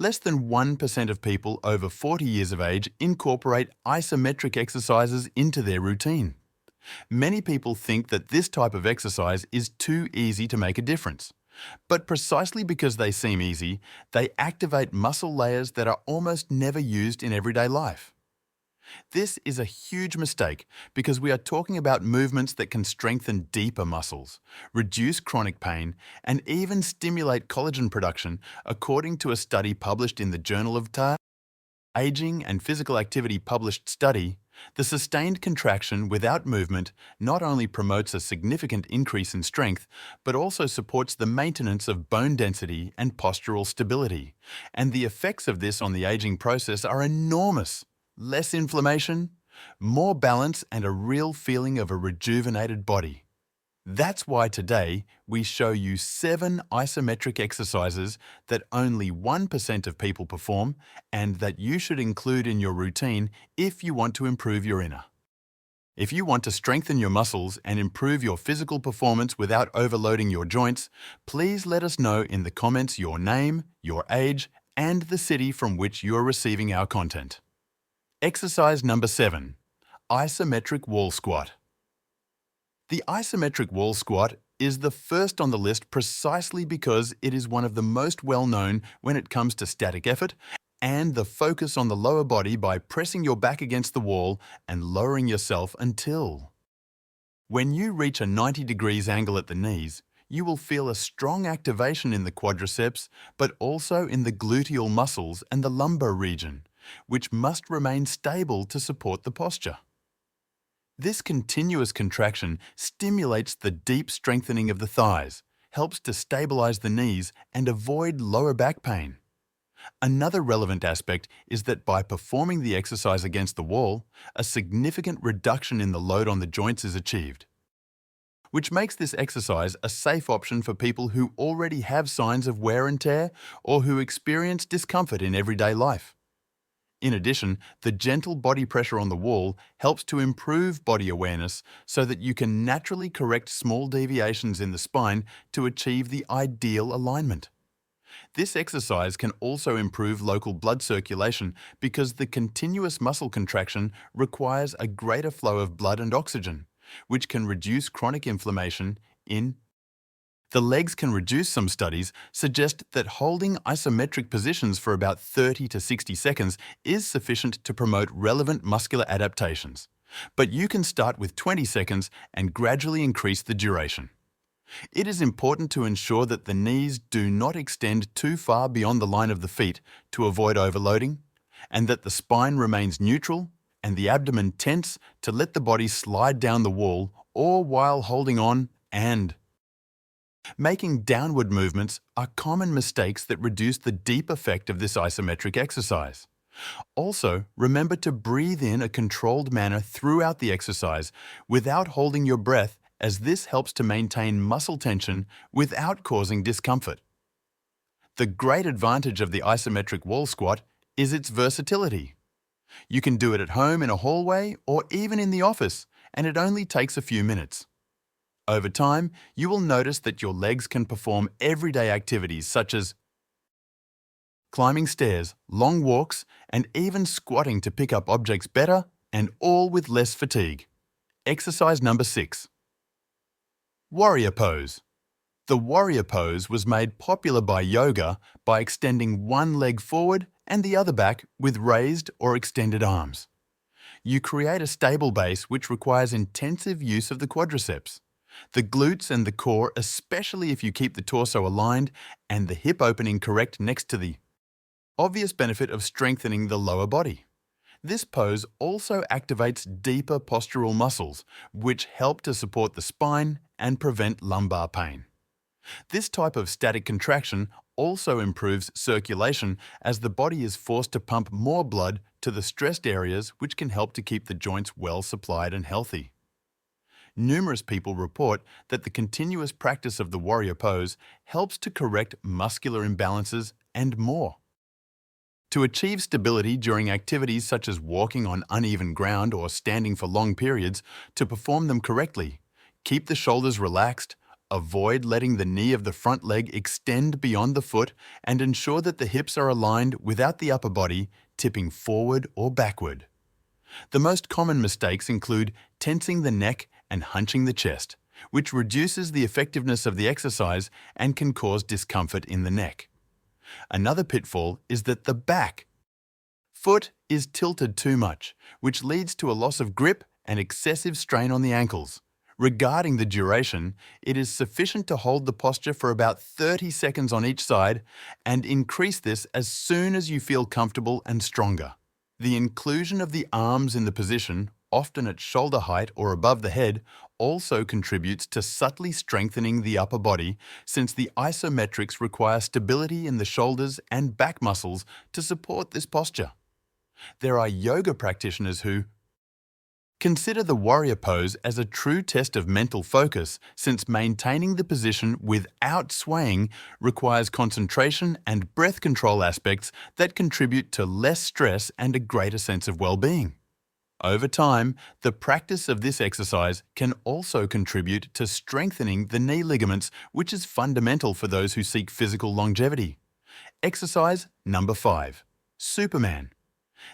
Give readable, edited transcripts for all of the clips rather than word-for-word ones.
Less than 1% of people over 40 years of age incorporate isometric exercises into their routine. Many people think that this type of exercise is too easy to make a difference. But precisely because they seem easy, they activate muscle layers that are almost never used in everyday life. This is a huge mistake because we are talking about movements that can strengthen deeper muscles, reduce chronic pain, and even stimulate collagen production, according to a study published in the Journal of HealthyAging and Physical Activity published study. The sustained contraction without movement not only promotes a significant increase in strength, but also supports the maintenance of bone density and postural stability. And the effects of this on the aging process are enormous. Less inflammation, more balance, and a real feeling of a rejuvenated body. That's why today we show you 7 isometric exercises that only 1% of people perform and that you should include in your routine if you want to improve your inner. If you want to strengthen your muscles and improve your physical performance without overloading your joints, please let us know in the comments your name, your age, and the city from which you are receiving our content. Exercise number 7, isometric wall squat. The isometric wall squat is the first on the list precisely because it is one of the most well-known when it comes to static effort and the focus on the lower body by pressing your back against the wall and lowering yourself until. When you reach a 90 degrees angle at the knees, you will feel a strong activation in the quadriceps, but also in the gluteal muscles and the lumbar region, which must remain stable to support the posture. This continuous contraction stimulates the deep strengthening of the thighs, helps to stabilize the knees and avoid lower back pain. Another relevant aspect is that by performing the exercise against the wall, a significant reduction in the load on the joints is achieved, which makes this exercise a safe option for people who already have signs of wear and tear or who experience discomfort in everyday life. In addition, the gentle body pressure on the wall helps to improve body awareness so that you can naturally correct small deviations in the spine to achieve the ideal alignment. This exercise can also improve local blood circulation because the continuous muscle contraction requires a greater flow of blood and oxygen, which can reduce chronic inflammation in the legs. Some studies suggest that holding isometric positions for about 30 to 60 seconds is sufficient to promote relevant muscular adaptations. But you can start with 20 seconds and gradually increase the duration. It is important to ensure that the knees do not extend too far beyond the line of the feet to avoid overloading, and that the spine remains neutral and the abdomen tense to let the body slide down the wall, or while holding on and making downward movements are common mistakes that reduce the deep effect of this isometric exercise. Also, remember to breathe in a controlled manner throughout the exercise without holding your breath, as this helps to maintain muscle tension without causing discomfort. The great advantage of the isometric wall squat is its versatility. You can do it at home in a hallway or even in the office, and it only takes a few minutes. Over time, you will notice that your legs can perform everyday activities such as climbing stairs, long walks, and even squatting to pick up objects better, and all with less fatigue. Exercise number 6. Warrior pose. The warrior pose was made popular by yoga by extending one leg forward and the other back with raised or extended arms. You create a stable base which requires intensive use of the quadriceps, the glutes and the core, especially if you keep the torso aligned and the hip opening correct next to the obvious benefit of strengthening the lower body. This pose also activates deeper postural muscles, which help to support the spine and prevent lumbar pain. This type of static contraction also improves circulation as the body is forced to pump more blood to the stressed areas, which can help to keep the joints well supplied and healthy. Numerous people report that the continuous practice of the warrior pose helps to correct muscular imbalances and more. To achieve stability during activities such as walking on uneven ground or standing for long periods, to perform them correctly, keep the shoulders relaxed, Avoid letting the knee of the front leg extend beyond the foot and ensure that the hips are aligned without the upper body tipping forward or backward. The most common mistakes include tensing the neck and hunching the chest, which reduces the effectiveness of the exercise and can cause discomfort in the neck. Another pitfall is that the back foot is tilted too much, which leads to a loss of grip and excessive strain on the ankles. Regarding the duration, it is sufficient to hold the posture for about 30 seconds on each side and increase this as soon as you feel comfortable and stronger. The inclusion of the arms in the position, often at shoulder height or above the head, also contributes to subtly strengthening the upper body, since the isometrics require stability in the shoulders and back muscles to support this posture. There are yoga practitioners who consider the warrior pose as a true test of mental focus, since maintaining the position without swaying requires concentration and breath control aspects that contribute to less stress and a greater sense of well-being. Over time, the practice of this exercise can also contribute to strengthening the knee ligaments, which is fundamental for those who seek physical longevity. Exercise number 5. Superman.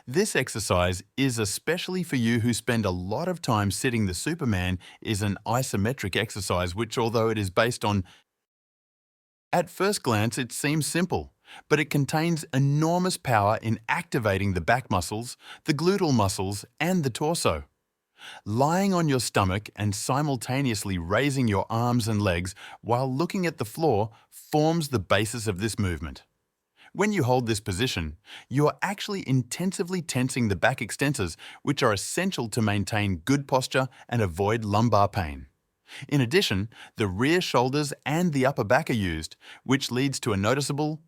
This exercise is especially for you who spend a lot of time sitting. The Superman is an isometric exercise which, although it is based on, at first glance it seems simple, but it contains enormous power in activating the back muscles, the gluteal muscles, and the torso. Lying on your stomach and simultaneously raising your arms and legs while looking at the floor forms the basis of this movement. When you hold this position, you are actually intensively tensing the back extensors, which are essential to maintain good posture and avoid lumbar pain. In addition, the rear shoulders and the upper back are used, which leads to a noticeable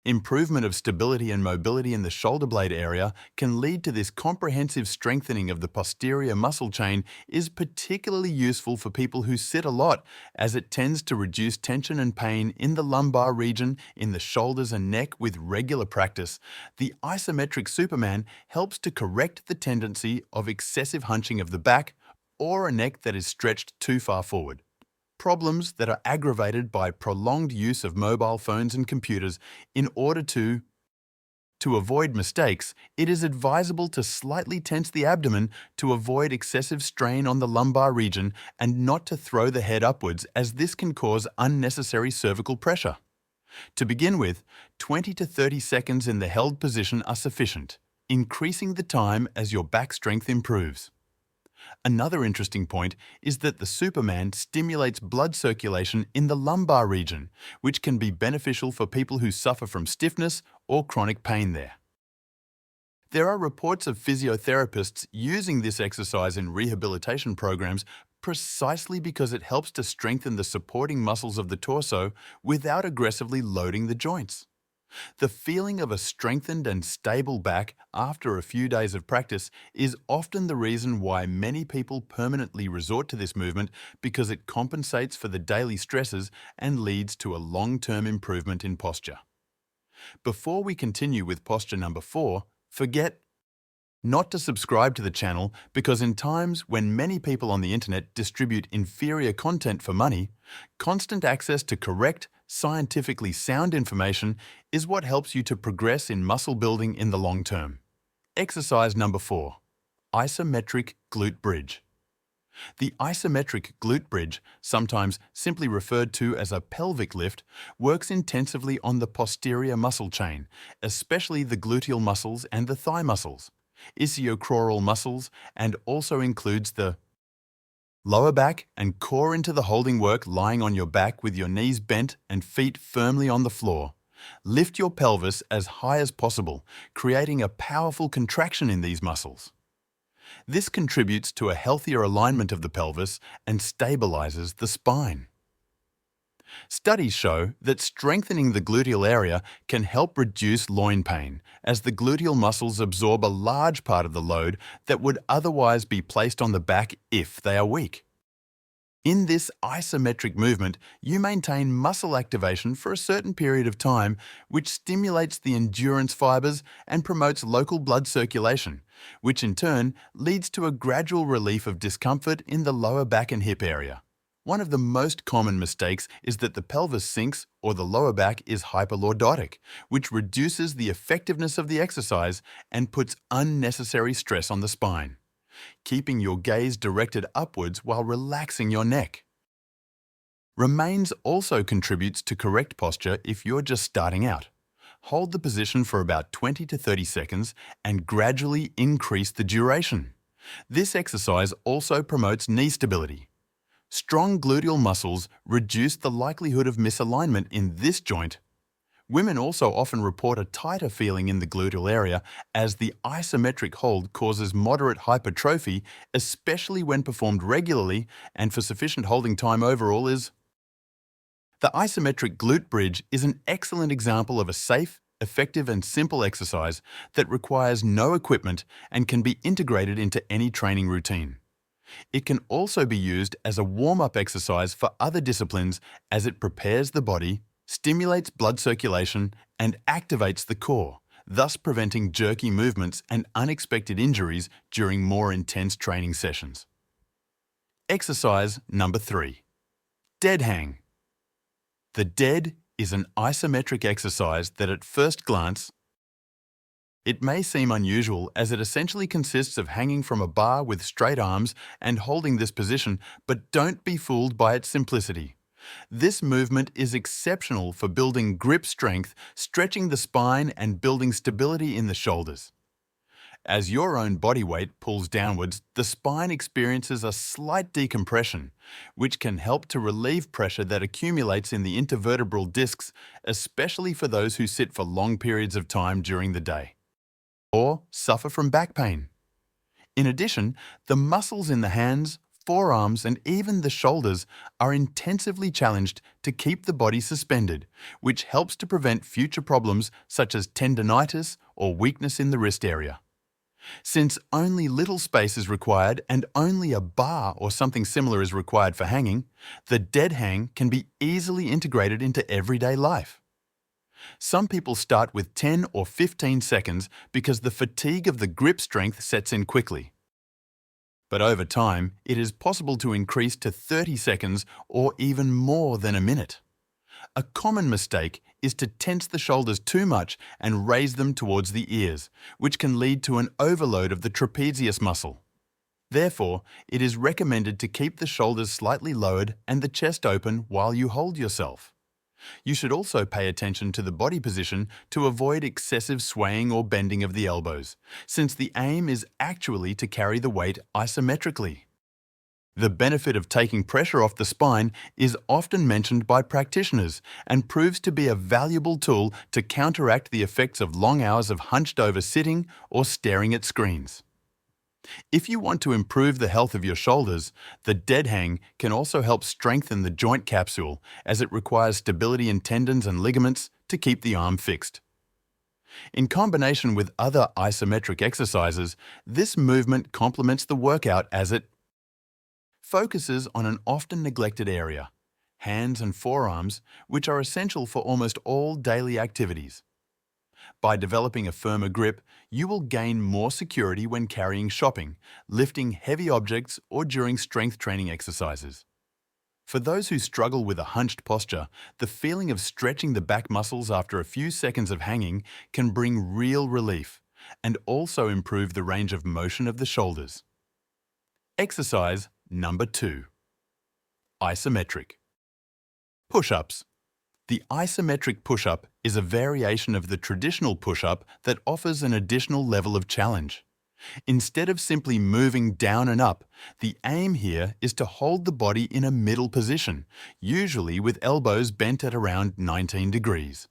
improvement of stability and mobility in the shoulder blade area. Can lead to this comprehensive strengthening of the posterior muscle chain is particularly useful for people who sit a lot, as it tends to reduce tension and pain in the lumbar region, in the shoulders and neck with regular practice. The isometric Superman helps to correct the tendency of excessive hunching of the back or a neck that is stretched too far forward. Problems that are aggravated by prolonged use of mobile phones and computers. In order to avoid mistakes, it is advisable to slightly tense the abdomen to avoid excessive strain on the lumbar region and not to throw the head upwards, as this can cause unnecessary cervical pressure. To begin with, 20 to 30 seconds in the held position are sufficient, increasing the time as your back strength improves. Another interesting point is that the Superman stimulates blood circulation in the lumbar region, which can be beneficial for people who suffer from stiffness or chronic pain there. There are reports of physiotherapists using this exercise in rehabilitation programs precisely because it helps to strengthen the supporting muscles of the torso without aggressively loading the joints. The feeling of a strengthened and stable back after a few days of practice is often the reason why many people permanently resort to this movement, because it compensates for the daily stresses and leads to a long-term improvement in posture. Before we continue with posture number 4, forget not to subscribe to the channel, because in times when many people on the internet distribute inferior content for money, constant access to correct, scientifically sound information is what helps you to progress in muscle building in the long term. Exercise number 4. Isometric glute bridge. The isometric glute bridge, sometimes simply referred to as a pelvic lift, works intensively on the posterior muscle chain, especially the gluteal muscles and the thigh muscles, ischiocroral muscles, and also includes the lower back and core. Into the holding work, lying on your back with your knees bent and feet firmly on the floor. Lift your pelvis as high as possible, creating a powerful contraction in these muscles. This contributes to a healthier alignment of the pelvis and stabilizes the spine. Studies show that strengthening the gluteal area can help reduce loin pain, as the gluteal muscles absorb a large part of the load that would otherwise be placed on the back if they are weak. In this isometric movement, you maintain muscle activation for a certain period of time, which stimulates the endurance fibers and promotes local blood circulation, which in turn leads to a gradual relief of discomfort in the lower back and hip area. One of the most common mistakes is that the pelvis sinks or the lower back is hyperlordotic, which reduces the effectiveness of the exercise and puts unnecessary stress on the spine, keeping your gaze directed upwards while relaxing your neck. Remains also contributes to correct posture if you're just starting out. Hold the position for about 20 to 30 seconds and gradually increase the duration. This exercise also promotes knee stability. Strong gluteal muscles reduce the likelihood of misalignment in this joint. Women also often report a tighter feeling in the gluteal area as the isometric hold causes moderate hypertrophy, especially when performed regularly and for sufficient holding time overall is. The isometric glute bridge is an excellent example of a safe, effective and simple exercise that requires no equipment and can be integrated into any training routine. It can also be used as a warm-up exercise for other disciplines as it prepares the body, stimulates blood circulation, and activates the core, thus preventing jerky movements and unexpected injuries during more intense training sessions. Exercise number 3. Dead hang. The dead is an isometric exercise that at first glance it may seem unusual as it essentially consists of hanging from a bar with straight arms and holding this position, but don't be fooled by its simplicity. This movement is exceptional for building grip strength, stretching the spine and building stability in the shoulders. As your own body weight pulls downwards, the spine experiences a slight decompression, which can help to relieve pressure that accumulates in the intervertebral discs, especially for those who sit for long periods of time during the day or suffer from back pain. In addition, the muscles in the hands, forearms, and even the shoulders are intensively challenged to keep the body suspended, which helps to prevent future problems such as tendinitis or weakness in the wrist area. Since only little space is required and only a bar or something similar is required for hanging, the dead hang can be easily integrated into everyday life. Some people start with 10 or 15 seconds because the fatigue of the grip strength sets in quickly. But over time, it is possible to increase to 30 seconds or even more than a minute. A common mistake is to tense the shoulders too much and raise them towards the ears, which can lead to an overload of the trapezius muscle. Therefore, it is recommended to keep the shoulders slightly lowered and the chest open while you hold yourself. You should also pay attention to the body position to avoid excessive swaying or bending of the elbows, since the aim is actually to carry the weight isometrically. The benefit of taking pressure off the spine is often mentioned by practitioners and proves to be a valuable tool to counteract the effects of long hours of hunched-over sitting or staring at screens. If you want to improve the health of your shoulders, the dead hang can also help strengthen the joint capsule as it requires stability in tendons and ligaments to keep the arm fixed. In combination with other isometric exercises, this movement complements the workout as it focuses on an often neglected area, hands and forearms, which are essential for almost all daily activities. By developing a firmer grip, you will gain more security when carrying shopping, lifting heavy objects, or during strength training exercises. For those who struggle with a hunched posture, the feeling of stretching the back muscles after a few seconds of hanging can bring real relief and also improve the range of motion of the shoulders. Exercise number 2. Isometric. Push-ups. The isometric push-up is a variation of the traditional push-up that offers an additional level of challenge. Instead of simply moving down and up, the aim here is to hold the body in a middle position, usually with elbows bent at around 19 degrees.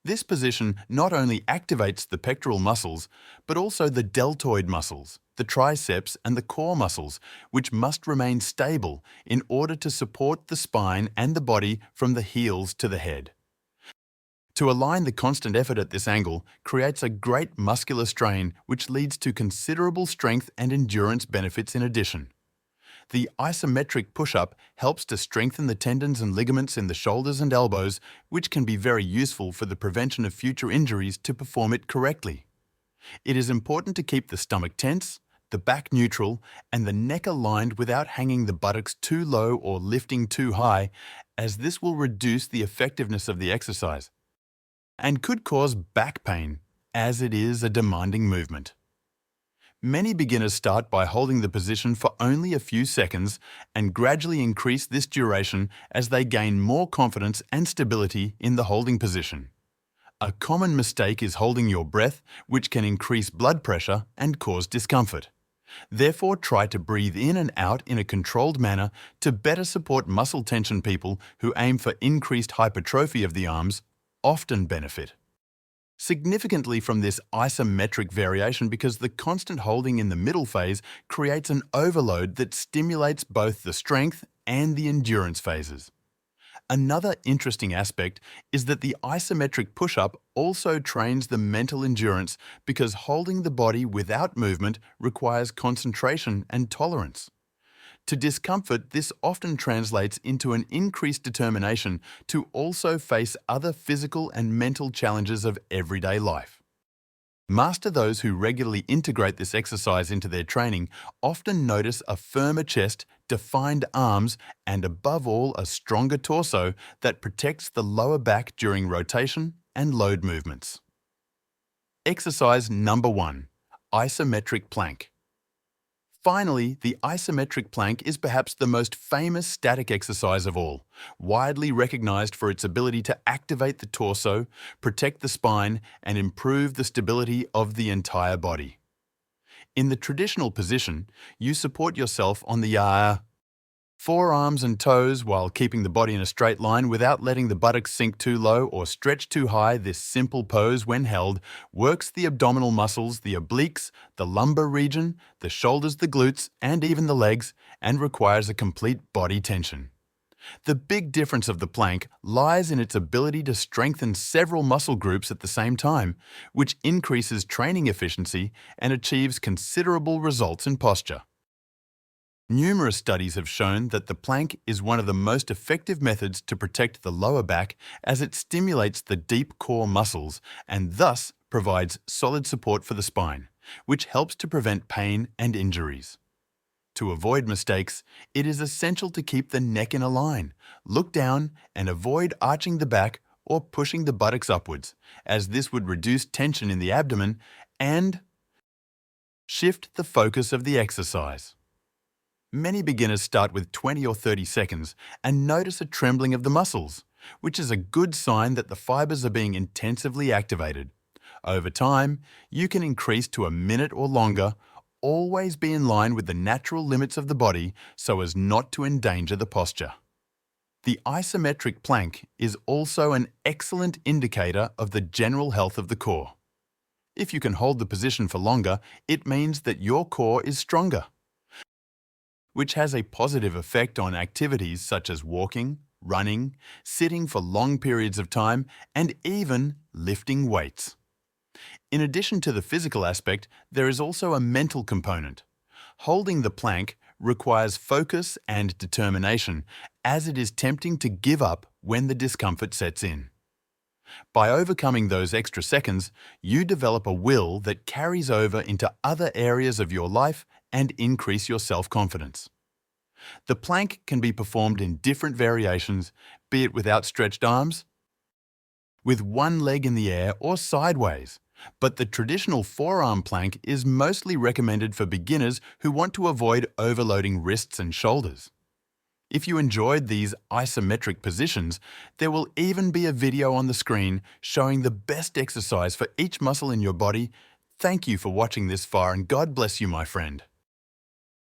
This position not only activates the pectoral muscles, but also the deltoid muscles, the triceps and the core muscles, which must remain stable in order to support the spine and the body from the heels to the head. To align the constant effort at this angle creates a great muscular strain which leads to considerable strength and endurance benefits in addition. The isometric push-up helps to strengthen the tendons and ligaments in the shoulders and elbows, which can be very useful for the prevention of future injuries to perform it correctly. It is important to keep the stomach tense, the back neutral, and the neck aligned without hanging the buttocks too low or lifting too high, as this will reduce the effectiveness of the exercise and could cause back pain, as it is a demanding movement. Many beginners start by holding the position for only a few seconds and gradually increase this duration as they gain more confidence and stability in the holding position. A common mistake is holding your breath, which can increase blood pressure and cause discomfort. Therefore, try to breathe in and out in a controlled manner to better support muscle tension. People who aim for increased hypertrophy of the arms often benefit significantly from this isometric variation because the constant holding in the middle phase creates an overload that stimulates both the strength and the endurance phases. Another interesting aspect is that the isometric push-up also trains the mental endurance because holding the body without movement requires concentration and tolerance. To discomfort, this often translates into an increased determination to also face other physical and mental challenges of everyday life. Master those who regularly integrate this exercise into their training often notice a firmer chest, defined arms, and above all a stronger torso that protects the lower back during rotation and load movements. Exercise number 1, isometric plank. Finally, the isometric plank is perhaps the most famous static exercise of all, widely recognized for its ability to activate the torso, protect the spine, and improve the stability of the entire body. In the traditional position, you support yourself on the forearms and toes while keeping the body in a straight line without letting the buttocks sink too low or stretch too high. This simple pose, when held, works the abdominal muscles, the obliques, the lumbar region, the shoulders, the glutes, and even the legs, and requires a complete body tension. The big difference of the plank lies in its ability to strengthen several muscle groups at the same time, which increases training efficiency and achieves considerable results in posture. Numerous studies have shown that the plank is one of the most effective methods to protect the lower back as it stimulates the deep core muscles and thus provides solid support for the spine, which helps to prevent pain and injuries. To avoid mistakes, it is essential to keep the neck in a line, look down, and avoid arching the back or pushing the buttocks upwards, as this would reduce tension in the abdomen and shift the focus of the exercise. Many beginners start with 20 or 30 seconds and notice a trembling of the muscles, which is a good sign that the fibers are being intensively activated. Over time, you can increase to a minute or longer. Always be in line with the natural limits of the body so as not to endanger the posture. The isometric plank is also an excellent indicator of the general health of the core. If you can hold the position for longer, it means that your core is stronger, which has a positive effect on activities such as walking, running, sitting for long periods of time, and even lifting weights. In addition to the physical aspect, there is also a mental component. Holding the plank requires focus and determination, as it is tempting to give up when the discomfort sets in. By overcoming those extra seconds, you develop a will that carries over into other areas of your life and increase your self-confidence. The plank can be performed in different variations, be it with outstretched arms, with one leg in the air, or sideways. But the traditional forearm plank is mostly recommended for beginners who want to avoid overloading wrists and shoulders. If you enjoyed these isometric positions, there will even be a video on the screen showing the best exercise for each muscle in your body. Thank you for watching this far, and God bless you, my friend.